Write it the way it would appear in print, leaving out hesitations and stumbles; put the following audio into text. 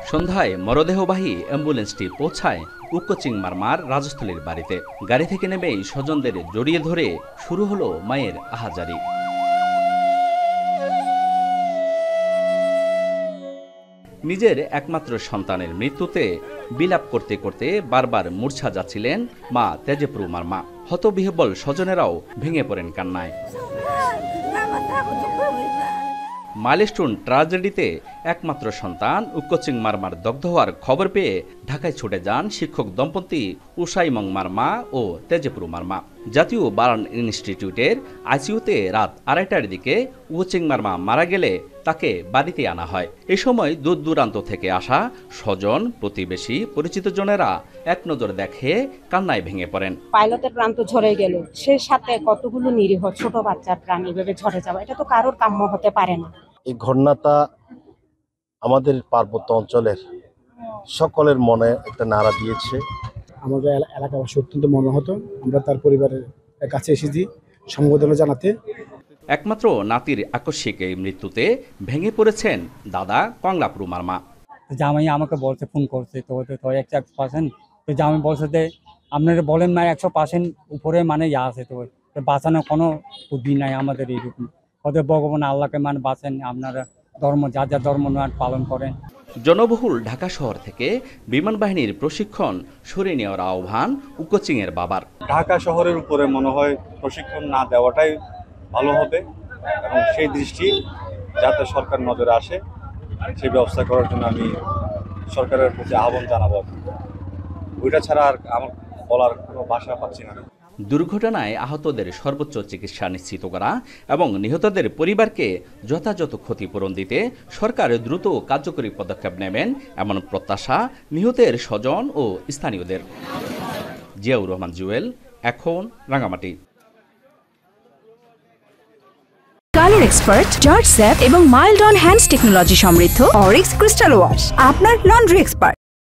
সন্ধ্যায় মরদেহবাহী অ্যাম্বুলেন্সটি পৌঁছায় উক্কচিং মারমার রাজস্থলীর বাড়িতে। গাড়ি থেকে নেমেই স্বজনদের জড়িয়ে ধরে শুরু হলো মায়ের আহাজারি। নিজের একমাত্র সন্তানের মৃত্যুতে বিলাপ করতে করতে বারবার মূর্ছা যাচ্ছিলেন মা তেজেপ্রু মারমা। হতবিহ্বল স্বজনেরাও ভেঙে পড়েন কান্নায়। মাইলস্টোন ট্র্যাজেডিতে একমাত্র সন্তান উক্কচিং মারমার দগ্ধ হওয়ার খবর পেয়ে ঢাকায় ছুটে যান শিক্ষক দম্পতি উসাইমং মারমা ও তেজেপ্রু মারমা। জাতীয় বার্ন ইনস্টিটিউটের আইসিইউতে রাত 2:30টার দিকে উকচিং মারমা মারা গেলে তাকে বাড়িতে আনা হয়। এ সময় দূর দূরান্ত থেকে আসা স্বজন, প্রতিবেশী, পরিচিতজনেরা এক নজর দেখে কান্নায় ভেঙে পড়েন। পাইলটের প্রাণ তো ঝরে গেল, সে সাথে কতগুলো নিরীহ ছোট বাচ্চার প্রাণ এভাবে ঝরে যাওয়া, এটা তো কারোর কাম্য হতে পারে না। এই ঘটনাটা আমাদের পার্বত্য অঞ্চলের সকলের মনে একটা নাড়া দিয়েছে। আমাদের এলাকাবাসী অত্যন্ত মর্মাহত। আমরা তার পরিবারের কাছে এসেছি সমবেদনা জানাতে। একমাত্র নাতির আকস্মিক এই মৃত্যুতে ভেঙে পড়েছেন দাদা কংলাপ্রু মারমা। জামাই আমাকে বলছে, ফোন করছে, তো 100%, তো জামাই বলছে যে আপনারা বলেন না 100% উপরে মানে ইয়া আছে, তো বাঁচানোর কোনো বুদ্ধি নাই আমাদের এইরকম। ওদের ভগবান আল্লাহকে মানে বাঁচেন, আপনারা ধর্ম যা যা ধর্ম পালন করেন। জনবহুল ঢাকা শহর থেকে বিমান বাহিনীর প্রশিক্ষণ সরিয়ে নেওয়ার আহ্বান উকচিংয়ের বাবার। ঢাকা শহরের উপরে মনে হয় প্রশিক্ষণ না দেওয়াটাই ভালো হবে, এবং সেই দৃষ্টি যাতে সরকার নজরে আসে সেই ব্যবস্থা করার জন্য আমি সরকারের প্রতি আহ্বান জানাবো। ওইটা ছাড়া আর আমার বলার কোনো ভাষা পাচ্ছি না। দুর্ঘটনায় আহতদের সর্বোচ্চ চিকিৎসা নিশ্চিত করা এবং নিহতদের পরিবারকে যথাযথ ক্ষতিপূরণ দিতে সরকার দ্রুত কার্যকরী পদক্ষেপ নেবেন এমন প্রত্যাশা নিহতের স্বজন ও স্থানীয়দের। জিয়াউর রহমান জুয়েল, এখন Rangamati. Colour expert, George sap এবং মাইল্ড অন হ্যান্ডস টেকনোলজি সমৃদ্ধ অরিক্স ক্রিস্টাল ওয়াশ আপনার লন্ড্রি এক্সপার্ট।